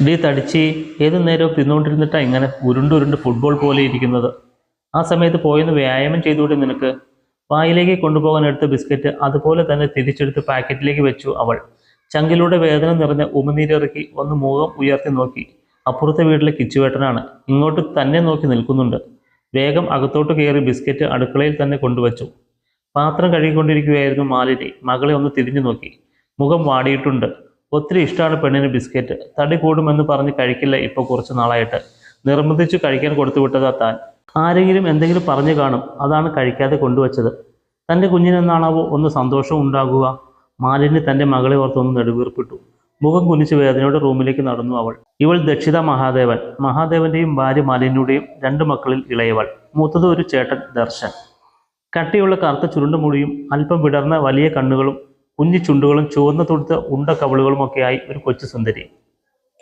D തടിച്ച് ഏതു നേരവും തിന്നുകൊണ്ടിരുന്നിട്ടാണ് ഇങ്ങനെ ഉരുണ്ടുരുണ്ട് ഫുട്ബോൾ പോലെ ഇരിക്കുന്നത്. ആ സമയത്ത് പോയെന്ന് വ്യായാമം ചെയ്തുകൂടി നിനക്ക്? വായിലേക്ക് കൊണ്ടുപോകാൻ എടുത്ത ബിസ്ക്കറ്റ് അതുപോലെ തന്നെ തിരിച്ചെടുത്ത് പാക്കറ്റിലേക്ക് വെച്ചു അവൾ. ചങ്കിലൂടെ വേദന നിറഞ്ഞ ഉമിനീരിറക്കി ഒന്ന് മുഖം ഉയർത്തി നോക്കി. അപ്പുറത്തെ വീട്ടിലെ കിച്ചുവേട്ടനാണ്. ഇങ്ങോട്ട് തന്നെ നോക്കി നിൽക്കുന്നുണ്ട്. വേഗം അകത്തോട്ട് കയറി ബിസ്ക്കറ്റ് അടുക്കളയിൽ തന്നെ കൊണ്ടുവച്ചു. പാത്രം കഴുകിക്കൊണ്ടിരിക്കുകയായിരുന്നു മാലിനി. മകളെ ഒന്ന് തിരിഞ്ഞു നോക്കി. മുഖം വാടിയിട്ടുണ്ട്. ഒത്തിരി ഇഷ്ടമാണ് പെണ്ണിന് ബിസ്ക്കറ്റ്. തടി കൂടുമെന്ന് പറഞ്ഞ് കഴിക്കില്ല ഇപ്പോൾ കുറച്ച് നാളായിട്ട്. നിർബന്ധിച്ചു കഴിക്കാൻ കൊടുത്തു വിട്ടതാ താൻ. ആരെങ്കിലും എന്തെങ്കിലും പറഞ്ഞു കാണും, അതാണ് കഴിക്കാതെ കൊണ്ടുവച്ചത്. തൻ്റെ കുഞ്ഞിനെന്നാണാവോ ഒന്ന് സന്തോഷം ഉണ്ടാകുക. മാലിന്യ തൻ്റെ മകളെ ഓർത്തൊന്ന് നെടുവീർപ്പിട്ടു. മുഖം കുനിച്ച് വേദനയുടെ റൂമിലേക്ക് നടന്നു അവൾ. ഇവൾ ദക്ഷിത മഹാദേവൻ. മഹാദേവന്റെയും ഭാര്യ മാലിന്യയുടെയും 2 മക്കളിൽ ഇളയവൾ. മൂത്തത് ഒരു ചേട്ടൻ ദർശൻ. കട്ടിയുള്ള കറുത്ത ചുരുണ്ട മുടിയും അല്പം വിടർന്ന വലിയ കണ്ണുകളും കുഞ്ഞി ചുണ്ടുകളും ചുവന്ന തൊടുത്ത ഉണ്ട കവിളുകളുമൊക്കെയായി ഒരു കൊച്ചു സുന്ദരി.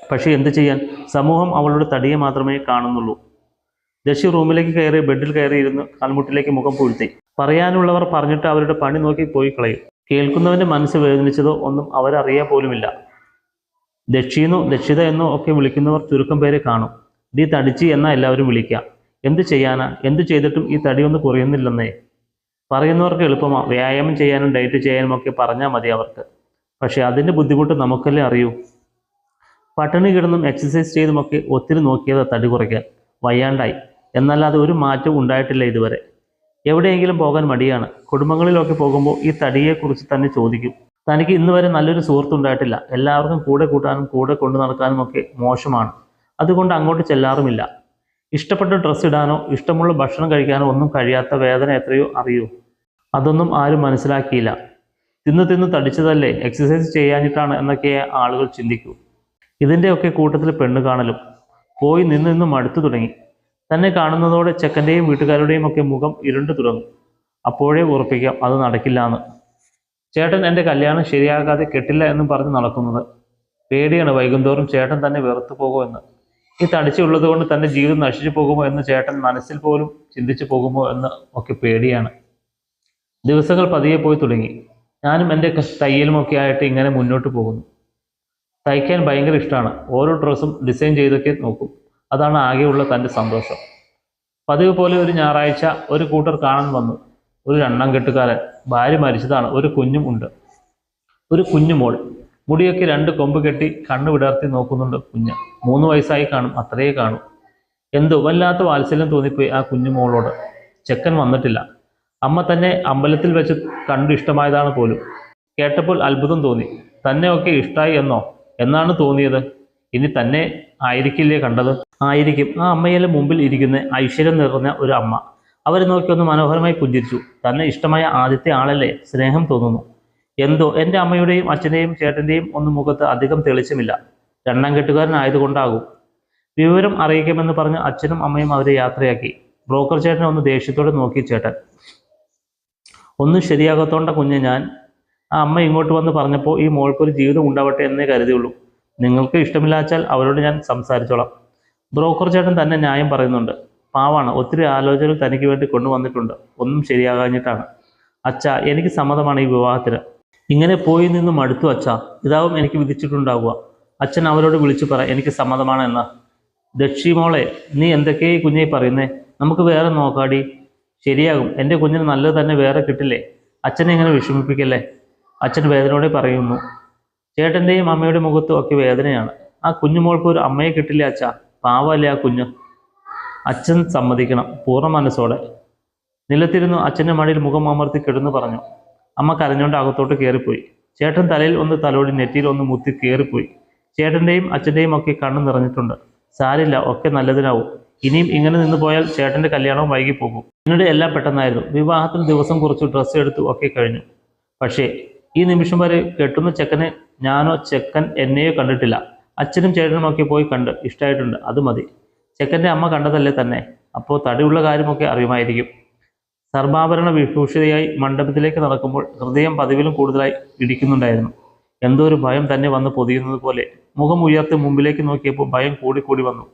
പക്ഷേ എന്ത് ചെയ്യാൻ, സമൂഹം അവളുടെ തടിയെ മാത്രമേ കാണുന്നുള്ളൂ. ദശി റൂമിലേക്ക് കയറി ബെഡിൽ കയറി ഇരുന്ന് കൺമുട്ടിലേക്ക് മുഖം പൂഴ്ത്തി. പറയാനുള്ളവർ പറഞ്ഞിട്ട് അവരുടെ പണി നോക്കി പോയി കളയും. കേൾക്കുന്നവന്റെ മനസ്സ് വേദനിച്ചതോ ഒന്നും അവരറിയാൻ പോലുമില്ല. ദക്ഷിന്നോ ദക്ഷിത എന്നോ ഒക്കെ വിളിക്കുന്നവർ ചുരുക്കം പേരെ കാണും. ഡി തടിച്ചി എന്നാ എല്ലാവരും വിളിക്കാം. എന്ത് ചെയ്യാനാ? എന്തു ചെയ്തിട്ടും ഈ തടിയൊന്നും കുറയുന്നില്ലെന്നേ. പറയുന്നവർക്ക് എളുപ്പമാണ്. വ്യായാമം ചെയ്യാനും ഡയറ്റ് ചെയ്യാനും ഒക്കെ പറഞ്ഞാൽ മതി അവർക്ക്. പക്ഷെ അതിൻ്റെ ബുദ്ധിമുട്ട് നമുക്കല്ലേ അറിയൂ. പട്ടിണി കിടന്നും എക്സസൈസ് ചെയ്തുമൊക്കെ ഒത്തിരി നോക്കിയത് തടി കുറയ്ക്കാൻ. വയ്യാണ്ടായി. എന്നല്ലാതെ ഒരു മാറ്റവും ഉണ്ടായിട്ടില്ല ഇതുവരെ. എവിടെയെങ്കിലും പോകാൻ മടിയാണ്. കുടുംബങ്ങളിലൊക്കെ പോകുമ്പോൾ ഈ തടിയെക്കുറിച്ച് തന്നെ ചോദിക്കും. തനിക്ക് ഇന്ന് വരെ നല്ലൊരു സുഹൃത്തുണ്ടായിട്ടില്ല. എല്ലാവർക്കും കൂടെ കൂട്ടാനും കൂടെ കൊണ്ടു നടക്കാനും ഒക്കെ മോശമാണ്. അതുകൊണ്ട് അങ്ങോട്ട് ചെല്ലാറുമില്ല. ഇഷ്ടപ്പെട്ട ഡ്രസ്സ് ഇടാനോ ഇഷ്ടമുള്ള ഭക്ഷണം കഴിക്കാനോ ഒന്നും കഴിയാത്ത വേദന എത്രയോ അറിയൂ. അതൊന്നും ആരും മനസ്സിലാക്കിയില്ല. തിന്ന് തടിച്ചതല്ലേ, എക്സസൈസ് ചെയ്യാനിട്ടാണ് എന്നൊക്കെ ആളുകൾ ചിന്തിക്കൂ. ഇതിൻ്റെയൊക്കെ കൂട്ടത്തിൽ പെണ്ണ് കാണലും. പോയി നിന്ന് മടുത്തു തുടങ്ങി. തന്നെ കാണുന്നതോടെ ചെക്കൻ്റെയും വീട്ടുകാരുടെയും ഒക്കെ മുഖം ഇരുണ്ടു തുടങ്ങും. അപ്പോഴേ ഉറപ്പിക്കാം അത് നടക്കില്ല എന്ന്. ചേട്ടൻ എൻ്റെ കല്യാണം ശരിയാകാതെ കെട്ടില്ല എന്നും പറഞ്ഞ് നടക്കുന്നത്. പേടിയാണ് വൈകുന്തോറും ചേട്ടൻ തന്നെ വെറുത്തു പോകുമോ എന്ന്. ഈ തടിച്ചുള്ളത് കൊണ്ട് തൻ്റെ ജീവിതം നശിച്ചു പോകുമോ എന്ന് ചേട്ടൻ മനസ്സിൽ പോലും ചിന്തിച്ചു പോകുമോ എന്ന് ഒക്കെ പേടിയാണ്. ദിവസങ്ങൾ പതിയെ പോയി തുടങ്ങി. ഞാനും എൻ്റെ തയ്യലുമൊക്കെ ആയിട്ട് ഇങ്ങനെ മുന്നോട്ട് പോകുന്നു. തയ്ക്കാൻ ഭയങ്കര ഇഷ്ടമാണ്. ഓരോ ഡ്രസ്സും ഡിസൈൻ ചെയ്തൊക്കെ നോക്കും. അതാണ് ആകെയുള്ള തൻ്റെ സന്തോഷം. പതിവ് പോലെ ഒരു ഞായറാഴ്ച ഒരു കൂട്ടർ കാണാൻ വന്നു. ഒരു 2 കെട്ടുകാരൻ. ഭാര്യ മരിച്ചതാണ്. ഒരു കുഞ്ഞും ഉണ്ട്. ഒരു കുഞ്ഞുമോൾ. മുടിയൊക്കെ 2 കൊമ്പ് കെട്ടി കണ്ണ് വിടർത്തി നോക്കുന്നുണ്ട് കുഞ്ഞ്. 3 വയസ്സായി കാണും, അത്രയേ കാണും. എന്തോ വല്ലാത്ത വാത്സല്യം തോന്നിപ്പോയി ആ കുഞ്ഞുമോളോട്. ചെക്കൻ വന്നിട്ടില്ല. അമ്മ തന്നെ അമ്പലത്തിൽ വെച്ച് കണ്ടു ഇഷ്ടമായതാണ് പോലും. കേട്ടപ്പോൾ അത്ഭുതം തോന്നി. തന്നെ ഒക്കെ ഇഷ്ടമായി എന്നാണ് തോന്നിയത്. ഇനി തന്നെ ആയിരിക്കില്ലേ കണ്ടത്? ആയിരിക്കും. ആ അമ്മയുടെ മുമ്പിൽ ഇരിക്കുന്ന ഐശ്വര്യം നിറഞ്ഞ ഒരു അമ്മ. അവരെ നോക്കി ഒന്ന് മനോഹരമായി പുഞ്ചിരിച്ചു. തന്നെ ഇഷ്ടമായ ആദ്യത്തെ ആളല്ലേ, സ്നേഹം തോന്നുന്നു. എന്തോ എൻ്റെ അമ്മയുടെയും അച്ഛൻ്റെയും ചേട്ടൻ്റെയും ഒന്നും മുഖത്ത് അധികം തെളിച്ചമില്ല. 2 കെട്ടുകാരനായതുകൊണ്ടാകും. വിവരം അറിയിക്കുമെന്ന് പറഞ്ഞ് അച്ഛനും അമ്മയും അവരെ യാത്രയാക്കി. ബ്രോക്കർ ചേട്ടനെ ഒന്ന് ദേഷ്യത്തോടെ നോക്കി ചേട്ടൻ. ഒന്നും ശരിയാകത്തോണ്ട കുഞ്ഞ് ഞാൻ. ആ അമ്മ ഇങ്ങോട്ട് വന്ന് പറഞ്ഞപ്പോൾ ഈ മോൾക്കൊരു ജീവിതം ഉണ്ടാവട്ടെ എന്നേ കരുതിയുള്ളൂ. നിങ്ങൾക്ക് ഇഷ്ടമില്ലാച്ചാൽ അവരോട് ഞാൻ സംസാരിച്ചോളാം. ബ്രോക്കർ ചേട്ടൻ തന്നെ ന്യായം പറയുന്നുണ്ട്. പാവാണ്. ഒത്തിരി ആലോചനകൾ തനിക്ക് വേണ്ടി കൊണ്ടുവന്നിട്ടുണ്ട്. ഒന്നും ശരിയാകാഞ്ഞിട്ടാണ്. അച്ഛാ, എനിക്ക് സമ്മതമാണ് ഈ വിവാഹത്തിന്. ഇങ്ങനെ പോയി നിന്ന് മടുത്തു അച്ഛാ. ഇതാവും എനിക്ക് വിധിച്ചിട്ടുണ്ടാവുക. അച്ഛൻ അവരോട് വിളിച്ചു പറ എനിക്ക് സമ്മതമാണ് എന്ന്. ദക്ഷി മോളെ, നീ എന്തൊക്കെ കുഞ്ഞെ പറയുന്നേ? നമുക്ക് വേറെ നോക്കാടി. ശരിയാകും. എൻ്റെ കുഞ്ഞിന് നല്ലത് തന്നെ വേറെ കിട്ടില്ലേ. അച്ഛനെ ഇങ്ങനെ വിഷമിപ്പിക്കല്ലേ. അച്ഛൻ വേദനയോടെ പറയുന്നു. ചേട്ടൻ്റെയും അമ്മയുടെ മുഖത്തും ഒക്കെ വേദനയാണ്. ആ കുഞ്ഞുമോൾക്ക് ഒരു അമ്മയെ കിട്ടില്ലേ അച്ഛാ. പാവല്ലേ ആ കുഞ്ഞ്. അച്ഛൻ സമ്മതിക്കണം പൂർണ്ണ മനസ്സോടെ. നിലത്തിരുന്നു അച്ഛൻ്റെ മടിയിൽ മുഖം അമർത്തി കിടന്നു പറഞ്ഞു. അമ്മ കരഞ്ഞുകൊണ്ട് അകത്തോട്ട് കയറിപ്പോയി. ചേട്ടൻ തലയിൽ ഒന്ന് തലോടി നെറ്റിയിൽ ഒന്ന് മുത്തി കയറിപ്പോയി. ചേട്ടൻ്റെയും അച്ഛൻ്റെയും ഒക്കെ കണ്ണു നിറഞ്ഞിട്ടുണ്ട്. സാരില്ല, ഒക്കെ നല്ലതിനാവും. ഇനിയും ഇങ്ങനെ നിന്ന് പോയാൽ ചേട്ടൻ്റെ കല്യാണവും വൈകി പോകും. പിന്നീട് എല്ലാം പെട്ടെന്നായിരുന്നു. വിവാഹത്തിന് ദിവസം കുറച്ച് ഡ്രസ്സ് എടുത്തു ഒക്കെ കഴിഞ്ഞു. പക്ഷേ ഈ നിമിഷം വരെ കെട്ടുന്ന ചെക്കനെ ഞാനോ ചെക്കൻ എന്നെയോ കണ്ടിട്ടില്ല. അച്ഛനും ചേട്ടനും ഒക്കെ പോയി കണ്ട് ഇഷ്ടമായിട്ടുണ്ട്. അത് മതി. ചെക്കൻ്റെ അമ്മ കണ്ടതല്ലേ തന്നെ. അപ്പോൾ തടിയുള്ള കാര്യമൊക്കെ അറിയുമായിരിക്കും. സർവാഭരണ വിഭൂഷിതയായി മണ്ഡപത്തിലേക്ക് നടക്കുമ്പോൾ ഹൃദയം പതിവിലും കൂടുതലായി ഇടിക്കുന്നുണ്ടായിരുന്നു. എന്തോ ഒരു ഭയം തന്നെ വന്ന് പൊതിയുന്നത് പോലെ. മുഖം ഉയർത്തി മുമ്പിലേക്ക് നോക്കിയപ്പോൾ ഭയം കൂടി വന്നു.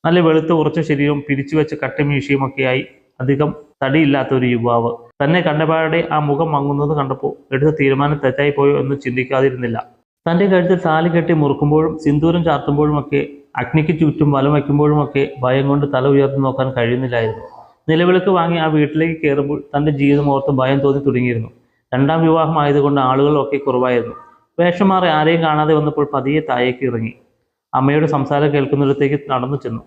നല്ല വെളുത്ത ഉറച്ച ശരീരവും പിരിച്ചു വെച്ച കട്ടമീശയും ഒക്കെയായി അധികം തടിയില്ലാത്ത ഒരു യുവാവ്. തന്നെ കണ്ടപാടെ ആ മുഖം മങ്ങുന്നത് കണ്ടപ്പോൾ എടുത്ത തീരുമാനം തെറ്റായി പോയോ എന്ന് ചിന്തിക്കാതിരുന്നില്ല. തൻ്റെ കഴുത്തിൽ താലി കെട്ടി മുറുക്കുമ്പോഴും സിന്ദൂരം ചാർത്തുമ്പോഴുമൊക്കെ അഗ്നിക്ക് ചുറ്റും വലം വയ്ക്കുമ്പോഴുമൊക്കെ ഭയം കൊണ്ട് തല ഉയർത്തി നോക്കാൻ കഴിയുന്നില്ലായിരുന്നു. നിലവിളക്ക് വാങ്ങി ആ വീട്ടിലേക്ക് കയറുമ്പോൾ തൻ്റെ ജീവിതം ഓർത്ത് ഭയം തോന്നി തുടങ്ങിയിരുന്നു. രണ്ടാം വിവാഹം ആയതുകൊണ്ട് ആളുകളൊക്കെ കുറവായിരുന്നു. വേഷം മാറി ആരെയും കാണാതെ വന്നപ്പോൾ പതിയെ താഴേക്ക് ഇറങ്ങി അമ്മയുടെ സംസാരം കേൾക്കുന്നിടത്തേക്ക് നടന്നു ചെന്നു.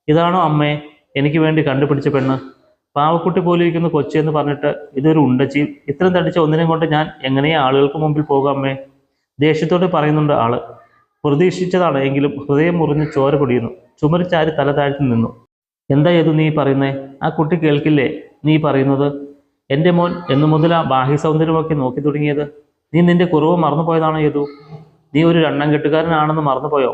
ഇതാണോ അമ്മേ എനിക്ക് വേണ്ടി കണ്ടുപിടിച്ച പെണ്ണ്? പാവക്കുട്ടി പോലെ ഇരിക്കുന്ന കൊച്ചെന്ന് പറഞ്ഞിട്ട് ഇതൊരു ഉണ്ടച്ചി. ഇത്രയും തടിച്ച ഒന്നിനെ കൊണ്ട് ഞാൻ എങ്ങനെയാ ആളുകൾക്ക് മുമ്പിൽ പോകാം അമ്മേ? ദേഷ്യത്തോടെ പറയുന്നുണ്ട് ആള്. പ്രതീക്ഷിച്ചതാണ്, എങ്കിലും ഹൃദയം മുറിഞ്ഞ് ചോര പൊടിയുന്നു. ചുമരിച്ചാരി തല താഴ്ത്തി നിന്നു. എന്താ യദു നീ പറയുന്നേ? ആ കുട്ടി കേൾക്കില്ലേ നീ പറയുന്നത്? എൻ്റെ മോൻ എന്നു മുതലാ ബാഹ്യ സൗന്ദര്യമൊക്കെ നോക്കി തുടങ്ങിയത്? നീ നിന്റെ കുറവ് മറന്നുപോയതാണോ യദു? നീ ഒരു രണ്ടാം കെട്ടുകാരനാണെന്ന് മറന്നുപോയോ?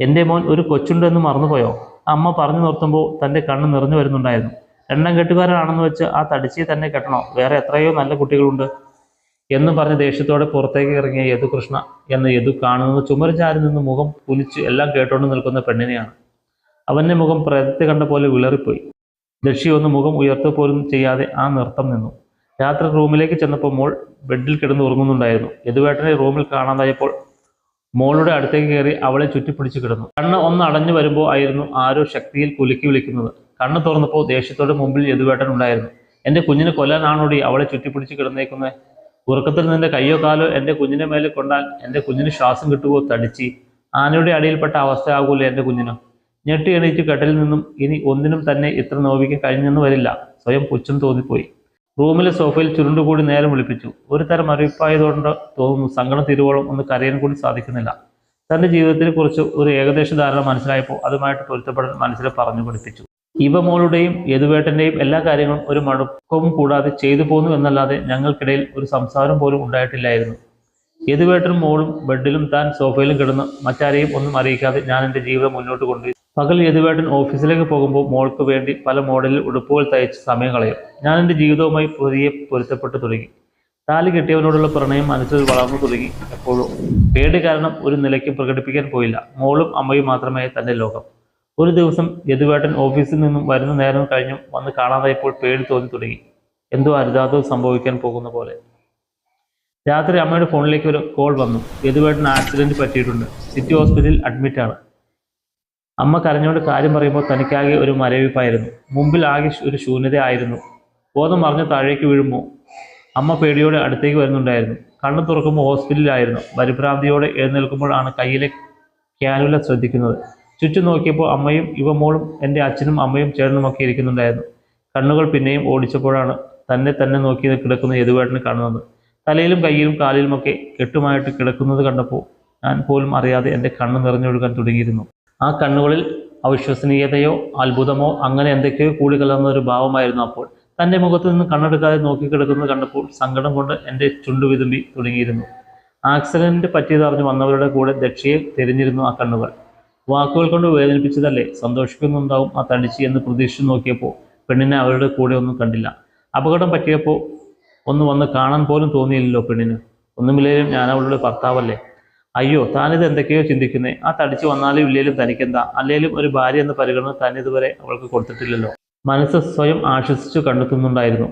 എൻ്റെ മോൻ ഒരു കൊച്ചുണ്ടെന്ന് മറന്നുപോയോ? അമ്മ പറഞ്ഞു നിർത്തുമ്പോൾ തൻ്റെ കണ്ണ് നിറഞ്ഞു വരുന്നുണ്ടായിരുന്നു. രണ്ടാം കെട്ടുകാരനാണെന്ന് വെച്ച് ആ തടിച്ചിയെ തന്നെ കെട്ടണോ? വേറെ എത്രയോ നല്ല കുട്ടികളുണ്ട് എന്ന് പറഞ്ഞ് ദേഷ്യത്തോടെ പുറത്തേക്ക് ഇറങ്ങിയ യദുകൃഷ്ണ എന്ന് യദു കാണുന്നത് ചുമരിച്ചാരി നിന്ന് മുഖം കുലിച്ച് എല്ലാം കേട്ടോണ്ട് നിൽക്കുന്ന പെണ്ണിനെയാണ്. അവൻ്റെ മുഖം പ്രേതത്തെ കണ്ട പോലെ വിളറിപ്പോയി. ദക്ഷി ഒന്ന് മുഖം ഉയർത്തുക പോലും ചെയ്യാതെ ആ നൃത്തം നിന്നു. രാത്രി റൂമിലേക്ക് ചെന്നപ്പോൾ മോൾ ബെഡിൽ കിടന്ന് ഉറങ്ങുന്നുണ്ടായിരുന്നു. യദുവേട്ടനെ റൂമിൽ കാണാതായപ്പോൾ മോളുടെ അടുത്തേക്ക് കയറി അവളെ ചുറ്റിപ്പിടിച്ച് കിടന്നു. കണ്ണ് ഒന്ന് അടഞ്ഞു വരുമ്പോൾ ആയിരുന്നു ആരോ ശക്തിയിൽ കുലുക്കി വിളിക്കുന്നത്. കണ്ണ് തുറന്നപ്പോൾ ദേഷ്യത്തോടെ മുമ്പിൽ യദുവേട്ടൻ ഉണ്ടായിരുന്നു. എൻ്റെ കുഞ്ഞിനെ കൊല്ലാനാണോടി അവളെ ചുറ്റിപ്പിടിച്ച് കിടന്നേക്കുന്നത്? ഉറക്കത്തിൽ നിന്റെ കയ്യോ കാലോ എൻ്റെ കുഞ്ഞിനെ മേലെ കൊണ്ടാൽ എൻ്റെ കുഞ്ഞിന് ശ്വാസം കിട്ടുവോ? തടിച്ച് ആനയുടെ അടിയിൽപ്പെട്ട അവസ്ഥയാകൂലേ എൻ്റെ കുഞ്ഞിന്? ഞെട്ടി എണീറ്റ് കട്ടിലിൽ നിന്നും ഇനി ഒന്നിനും തന്നെ ഇത്ര നോവിക്കാൻ കഴിഞ്ഞെന്ന് വരില്ല. സ്വയം പുച്ഛം തോന്നിപ്പോയി. റൂമിലെ സോഫയിൽ ചുരുണ്ടുകൂടി നേരം വിളിപ്പിച്ചു. ഒരു തരം അറിയിപ്പായതുകൊണ്ട് തോന്നുന്നു സങ്കടം തിരുവോളം ഒന്ന് കരയാൻ കൂടി സാധിക്കുന്നില്ല. തൻ്റെ ജീവിതത്തിനെ കുറിച്ച് ഒരു ഏകദേശ ധാരണ മനസ്സിലായപ്പോൾ അതുമായിട്ട് പൊരുത്തപ്പെടാൻ മനസ്സിൽ പറഞ്ഞു പഠിപ്പിച്ചു. ഇവ മോളുടെയും യദുവേട്ടൻ്റെയും എല്ലാ കാര്യങ്ങളും ഒരു മടുക്കവും കൂടാതെ ചെയ്തു പോന്നു എന്നല്ലാതെ ഞങ്ങൾക്കിടയിൽ ഒരു സംസാരം പോലും ഉണ്ടായിട്ടില്ലായിരുന്നു. യദുവേട്ടനും മോളും ബെഡിലും താൻ സോഫയിലും കിടന്ന് മറ്റാരെയും ഒന്നും അറിയിക്കാതെ ഞാൻ എൻ്റെ ജീവിതം മുന്നോട്ട് കൊണ്ടുപോയി. പകൽ യദുവേട്ടൻ ഓഫീസിലേക്ക് പോകുമ്പോൾ മോൾക്ക് വേണ്ടി പല മോഡലിൽ ഉടുപ്പുകൾ തയ്ച്ച് സമയം കളയും. ഞാൻ എൻ്റെ ജീവിതവുമായി പുതിയെ പൊരുത്തപ്പെട്ടു തുടങ്ങി. താലി കെട്ടിയവനോടുള്ള പ്രണയം മനസ്സിൽ വളർന്നു തുടങ്ങി. എപ്പോഴും പേടി കാരണം ഒരു നിലയ്ക്ക് പ്രകടിപ്പിക്കാൻ പോയില്ല. മോളും അമ്മയും മാത്രമേ തൻ്റെ ലോകം. ഒരു ദിവസം യദുവേട്ടൻ ഓഫീസിൽ നിന്നും വരുന്ന നേരം കഴിഞ്ഞും വന്ന് കാണാതായപ്പോൾ പേടി തോന്നി തുടങ്ങി. എന്തോ അരുതാത്തത് സംഭവിക്കാൻ പോകുന്ന പോലെ. രാത്രി അമ്മയുടെ ഫോണിലേക്ക് ഒരു കോൾ വന്നു. യദുവേട്ടൻ ആക്സിഡന്റ് പറ്റിയിട്ടുണ്ട്, സിറ്റി ഹോസ്പിറ്റലിൽ അഡ്മിറ്റാണ്. അമ്മ കരഞ്ഞുകൊണ്ട് കാര്യം പറയുമ്പോൾ തനിക്കാകെ ഒരു മരവിപ്പായിരുന്നു. മുമ്പിൽ ആകെ ഒരു ശൂന്യത ആയിരുന്നു. ബോധം മറിഞ്ഞ് താഴേക്ക് വീഴുമ്പോൾ അമ്മ പേടിയോടെ അടുത്തേക്ക് വരുന്നുണ്ടായിരുന്നു. കണ്ണു തുറക്കുമ്പോൾ ഹോസ്പിറ്റലിലായിരുന്നു. പരിഭ്രാന്തിയോടെ എഴുന്നേൽക്കുമ്പോഴാണ് കയ്യിലെ ക്യാനുല ശ്രദ്ധിക്കുന്നത്. ചുറ്റും നോക്കിയപ്പോൾ അമ്മയും ഇവമോളും എൻ്റെ അച്ഛനും അമ്മയും ചേട്ടനുമൊക്കെ ഇരിക്കുന്നുണ്ടായിരുന്നു. കണ്ണുകൾ പിന്നെയും ഓടിച്ചപ്പോഴാണ് തന്നെ നോക്കി കിടക്കുന്ന യദുവേട്ടനെ കാണുന്നത്. തലയിലും കയ്യിലും കാലിലുമൊക്കെ കെട്ടുമായിട്ട് കിടക്കുന്നത് കണ്ടപ്പോൾ ഞാൻ പോലും അറിയാതെ എൻ്റെ കണ്ണ് നിറഞ്ഞൊഴുകാൻ തുടങ്ങിയിരുന്നു. ആ കണ്ണുകളിൽ അവിശ്വസനീയതയോ അത്ഭുതമോ അങ്ങനെ എന്തൊക്കെയോ കൂടി കലർന്ന ഒരു ഭാവമായിരുന്നു. അപ്പോൾ തൻ്റെ മുഖത്ത് നിന്ന് കണ്ണെടുക്കാതെ നോക്കിക്കിടക്കുന്നത് കണ്ടപ്പോൾ സങ്കടം കൊണ്ട് എൻ്റെ ചുണ്ടു വിതുമ്പി തുടങ്ങിയിരുന്നു. ആക്സിഡന്റ് പറ്റിയതറിഞ്ഞ് വന്നവരുടെ കൂടെ ദക്ഷിയെ തിരിഞ്ഞിരുന്നു ആ കണ്ണുകൾ. വാക്കുകൾ കൊണ്ട് വേദനിപ്പിച്ചതല്ലേ, സന്തോഷിക്കുന്നുണ്ടാവും ആ തടിച്ച് എന്ന് പ്രതീക്ഷിച്ചു നോക്കിയപ്പോൾ പെണ്ണിനെ അവരുടെ കൂടെ ഒന്നും കണ്ടില്ല. അപകടം പറ്റിയപ്പോൾ ഒന്ന് വന്ന് കാണാൻ പോലും തോന്നിയില്ലല്ലോ പെണ്ണിന്. ഒന്നുമില്ലേലും ഞാൻ അവളുടെ ഭർത്താവല്ലേ. അയ്യോ, താനിത് എന്തൊക്കെയോ ചിന്തിക്കുന്നേ. ആ തടിച്ച് വന്നാലും ഇല്ലേലും തനിക്കെന്താ? അല്ലേലും ഒരു ഭാര്യ എന്ന പരിഗണന താനിതുവരെ അവൾക്ക് കൊടുത്തിട്ടില്ലല്ലോ. മനസ്സ് സ്വയം ആശ്വസിച്ചു കണ്ടെത്തുന്നുണ്ടായിരുന്നു.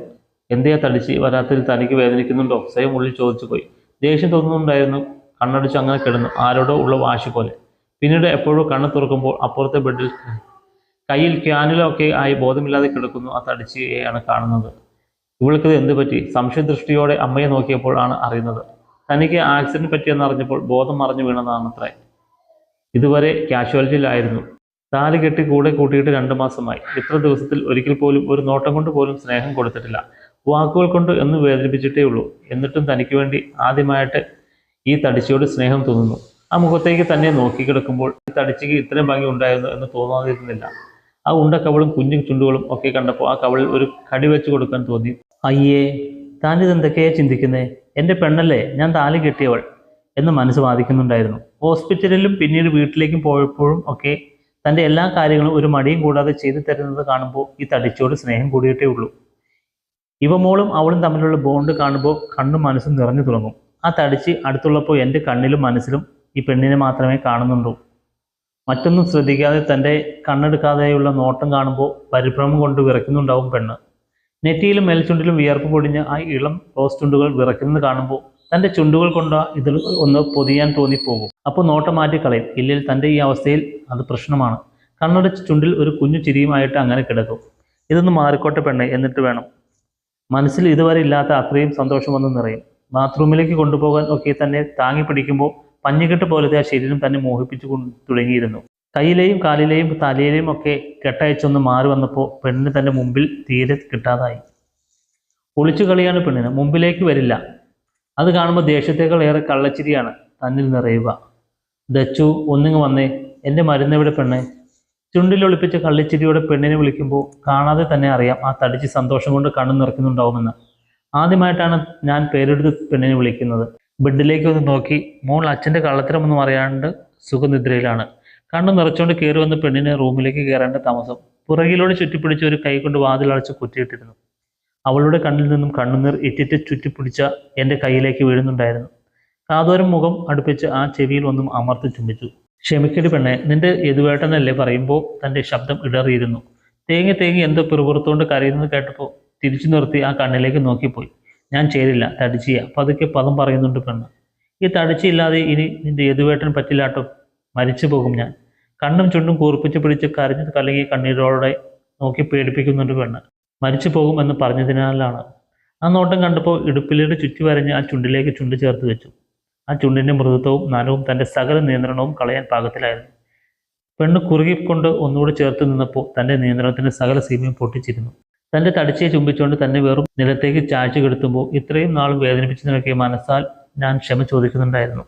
എന്തേ തടിച്ച് വരാത്തിൽ തനിക്ക് വേദനിക്കുന്നുണ്ടോ? സ്വയം ഉള്ളിൽ ചോദിച്ചു പോയി. ദേഷ്യം തോന്നുന്നുണ്ടായിരുന്നു. കണ്ണടിച്ച് അങ്ങനെ കിടന്നു, ആരോടോ ഉള്ള വാശി പോലെ. പിന്നീട് എപ്പോഴും കണ്ണ് തുറക്കുമ്പോൾ അപ്പുറത്തെ ബെഡിൽ കയ്യിൽ ക്യാനുലൊക്കെ ആയി ബോധമില്ലാതെ കിടക്കുന്നു ആ തടിച്ചയാണ് കാണുന്നത്. ഇവൾക്കിത് എന്ത് പറ്റി? സംശയദൃഷ്ടിയോടെ അമ്മയെ നോക്കിയപ്പോഴാണ് അറിയുന്നത്. തനിക്ക് ആക്സിഡന്റ് പറ്റിയെന്ന് അറിഞ്ഞപ്പോൾ ബോധം മറിഞ്ഞു വീണതാണത്രേ. ഇതുവരെ കാഷ്വാലിറ്റിയിലായിരുന്നു. താലി കെട്ടി കൂടെ കൂട്ടിയിട്ട് 2 മാസമായി. ഇത്ര ദിവസത്തിൽ ഒരിക്കൽ പോലും ഒരു നോട്ടം കൊണ്ട് പോലും സ്നേഹം കൊടുത്തിട്ടില്ല. വാക്കുകൾ കൊണ്ട് എന്ന് വേദനിപ്പിച്ചിട്ടേ ഉള്ളൂ. എന്നിട്ടും തനിക്ക് വേണ്ടി ആദ്യമായിട്ട് ഈ തടിച്ചയോട് സ്നേഹം തോന്നുന്നു. ആ മുഖത്തേക്ക് തന്നെ നോക്കിക്കിടക്കുമ്പോൾ ഈ തടിച്ചയ്ക്ക് ഇത്രയും ഭംഗി ഉണ്ടായിരുന്നു എന്ന് തോന്നാതിരുന്നില്ല. ആ ഉണ്ട കവളും കുഞ്ഞു ചുണ്ടുകളും ഒക്കെ കണ്ടപ്പോൾ ആ കവളിൽ ഒരു കടി വെച്ച് കൊടുക്കാൻ തോന്നി. അയ്യേ, താനിതെന്തൊക്കെയാ ചിന്തിക്കുന്നേ? എൻ്റെ പെണ്ണല്ലേ ഞാൻ താലി കെട്ടിയവൾ എന്ന് മനസ്സ് വാദിക്കുന്നുണ്ടായിരുന്നു. ഹോസ്പിറ്റലിലും പിന്നീട് വീട്ടിലേക്കും പോയപ്പോഴും ഒക്കെ തൻ്റെ എല്ലാ കാര്യങ്ങളും ഒരു മടിയും കൂടാതെ ചെയ്തു തരുന്നത് കാണുമ്പോൾ ഈ തടിച്ചോട് സ്നേഹം കൂടിയിട്ടേ ഉള്ളൂ. ഇവമോളും അവളും തമ്മിലുള്ള ബോണ്ട് കാണുമ്പോൾ കണ്ണും മനസ്സും നിറഞ്ഞു തുടങ്ങും. ആ തടിച്ച് അടുത്തുള്ളപ്പോൾ എൻ്റെ കണ്ണിലും മനസ്സിലും ഈ പെണ്ണിനെ മാത്രമേ കാണുന്നുള്ളൂ. മറ്റൊന്നും ശ്രദ്ധിക്കാതെ തൻ്റെ കണ്ണെടുക്കാതെയുള്ള നോട്ടം കാണുമ്പോൾ പരിഭ്രമം കൊണ്ട് വിറയ്ക്കുന്നുണ്ടാവും പെണ്ണ്. നെറ്റിയിലും മേൽച്ചുണ്ടിലും വിയർപ്പ് പൊടിഞ്ഞ് ആ ഇളം റോസ് ചുണ്ടുകൾ വിറയ്ക്കുന്നത് കാണുമ്പോൾ തൻ്റെ ചുണ്ടുകൾ കൊണ്ട് ഇതിൽ ഒന്ന് പൊതിയാൻ തോന്നിപ്പോകും. അപ്പോൾ നോട്ടം മാറ്റിക്കളയും. ഇല്ലെങ്കിൽ തൻ്റെ ഈ അവസ്ഥയിൽ അത് പ്രശ്നമാണ്. കണ്ണടച്ച് ചുണ്ടിൽ ഒരു കുഞ്ഞു ചിരിയുമായിട്ട് അങ്ങനെ കിടക്കും. ഇതൊന്ന് മാറിക്കോട്ടെ പെണ്ണെ, എന്നിട്ട് വേണം. മനസ്സിൽ ഇതുവരെ ഇല്ലാത്ത അത്രയും സന്തോഷം വന്ന് നിറയും. ബാത്റൂമിലേക്ക് കൊണ്ടുപോകാൻ ഒക്കെ തന്നെ താങ്ങി പിടിക്കുമ്പോൾ പഞ്ഞിക്കെട്ട് പോലത്തെ ആ ശരീരം തന്നെ മോഹിപ്പിച്ചു തുടങ്ങിയിരുന്നു. കയ്യിലെയും കാലിലെയും തലയിലെയും ഒക്കെ കെട്ടയച്ചൊന്ന് മാറി വന്നപ്പോൾ പെണ്ണിന് തൻ്റെ മുമ്പിൽ തീരെ കിട്ടാതായി. ഒളിച്ചു കളിയാണ് പെണ്ണിന്. മുമ്പിലേക്ക് വരില്ല. അത് കാണുമ്പോൾ ദേഷ്യത്തേക്കാൾ ഏറെ കള്ളച്ചിരിയാണ് തന്നിൽ നിറയുക. ദച്ചു, ഒന്നിങ്ങ് വന്നേ, എൻ്റെ മരുന്നെവിടെ പെണ്ണെ? ചുണ്ടിലൊളിപ്പിച്ച കള്ളിച്ചിരിയോടെ പെണ്ണിനെ വിളിക്കുമ്പോൾ കാണാതെ തന്നെ അറിയാം ആ തടിച്ച് സന്തോഷം കൊണ്ട് കണ്ണു നിറയ്ക്കുന്നുണ്ടാവുമെന്ന്. ആദ്യമായിട്ടാണ് ഞാൻ പേരെടുത്ത് പെണ്ണിനെ വിളിക്കുന്നത്. ബെഡിലേക്ക് ഒന്ന് നോക്കി മോൾ അച്ഛൻ്റെ കള്ളത്തരമൊന്നും അറിയാണ്ട് സുഖനിദ്രയിലാണ്. കണ്ണു നിറച്ചുകൊണ്ട് കയറി വന്ന് പെണ്ണിനെ റൂമിലേക്ക് കയറേണ്ട താമസം. പുറകിലൂടെ ചുറ്റിപ്പിടിച്ച് ഒരു കൈ കൊണ്ട് വാതിലടച്ച് കുറ്റിയിട്ടിരുന്നു. അവളുടെ കണ്ണിൽ നിന്നും കണ്ണുനീർ ഇറ്റിറ്റ് ചുറ്റിപ്പിടിച്ച എൻ്റെ കയ്യിലേക്ക് വീഴുന്നുണ്ടായിരുന്നു. കാതോരം മുഖം അടുപ്പിച്ച് ആ ചെവിയിൽ ഒന്നും അമർത്തി ചുംബിച്ചു. ക്ഷമിക്കടി പെണ്ണെ, നിന്റെ യദുവേട്ടനല്ലേ പറയുമ്പോൾ തൻ്റെ ശബ്ദം ഇടറിയിരുന്നു. തേങ്ങി തേങ്ങി എന്തോ പിറുപുറത്തുകൊണ്ട് കരയുന്നത് കേട്ടപ്പോൾ തിരിച്ചു നിർത്തി ആ കണ്ണിലേക്ക് നോക്കിപ്പോയി. ഞാൻ ചേരില്ല, തടിച്ചിയ, പതുക്കെ പദം പറയുന്നുണ്ട് പെണ്ണ്. ഈ തടിച്ചില്ലാതെ ഇനി നിന്റെ യദുവേട്ടൻ പറ്റില്ലാട്ടോ, മരിച്ചു പോകും ഞാൻ. കണ്ണും ചുണ്ടും കൂർപ്പിച്ച് പിടിച്ച് കരഞ്ഞു കലങ്ങി കണ്ണീരോടെ നോക്കി പേടിപ്പിക്കുന്നുണ്ട് പെണ്ണ്. മരിച്ചു പോകും എന്ന് പറഞ്ഞതിനാലാണ്. ആ നോട്ടം കണ്ടപ്പോൾ ഇടുപ്പിലൂടെ ചുറ്റി വരഞ്ഞ് ആ ചുണ്ടിലേക്ക് ചുണ്ട് ചേർത്ത് വെച്ചു. ആ ചുണ്ടിൻ്റെ മൃദുത്വവും നനവും തൻ്റെ സകല നിയന്ത്രണവും കളയാൻ പാകത്തിലായിരുന്നു. പെണ്ണ് കുറുകിക്കൊണ്ട് ഒന്നുകൂടി ചേർത്ത് നിന്നപ്പോൾ തൻ്റെ നിയന്ത്രണത്തിൻ്റെ സകല സീമയും പൊട്ടിച്ചിരുന്നു. തൻ്റെ തടിച്ചയെ ചുംബിച്ചുകൊണ്ട് തന്നെ വെറും നിലത്തേക്ക് ചാഴ്ച കെടുത്തുമ്പോൾ ഇത്രയും നാളും വേദനിപ്പിച്ചു നിൽക്കിയ മനസ്സാൽ ഞാൻ ക്ഷമ ചോദിക്കുന്നുണ്ടായിരുന്നു.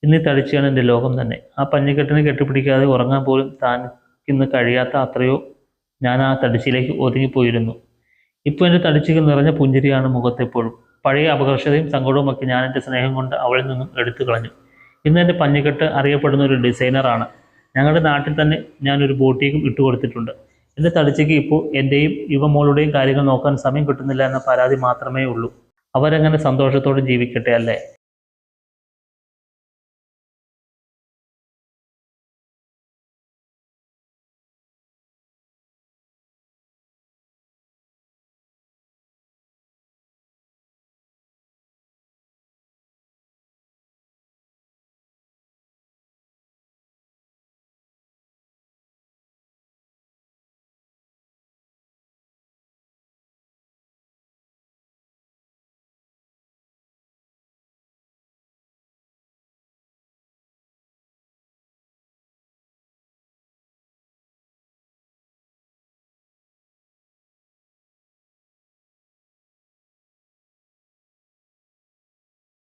ഇന്നീ തടിച്ചയാണ് എൻ്റെ ലോകം തന്നെ. ആ പഞ്ഞിക്കെട്ടിന് കെട്ടിപ്പിടിക്കാതെ ഉറങ്ങാൻ പോലും താൻ ഇന്ന് കഴിയാത്ത അത്രയോ ഞാൻ ആ തടിച്ചിലേക്ക് ഒതുങ്ങിപ്പോയിരുന്നു. ഇപ്പോൾ എൻ്റെ തടിച്ചയ്ക്ക് നിറഞ്ഞ പുഞ്ചിരിയാണ് മുഖത്തെപ്പോഴും. പഴയ അപകർഷതയും സങ്കടവും ഒക്കെ ഞാൻ എൻ്റെ സ്നേഹം കൊണ്ട് അവളിൽ നിന്നും എടുത്തു കളഞ്ഞു. ഇന്ന് എൻ്റെ പഞ്ഞിക്കെട്ട് അറിയപ്പെടുന്ന ഒരു ഡിസൈനറാണ്. ഞങ്ങളുടെ നാട്ടിൽ തന്നെ ഞാനൊരു ബോട്ടിക്കും ഇട്ടുകൊടുത്തിട്ടുണ്ട്. എൻ്റെ തടിച്ചയ്ക്ക് ഇപ്പോൾ എൻ്റെയും യുവമോളുടെയും കാര്യങ്ങൾ നോക്കാൻ സമയം കിട്ടുന്നില്ല എന്ന പരാതി മാത്രമേ ഉള്ളൂ. അവരങ്ങനെ സന്തോഷത്തോടെ ജീവിക്കട്ടെ അല്ലേ.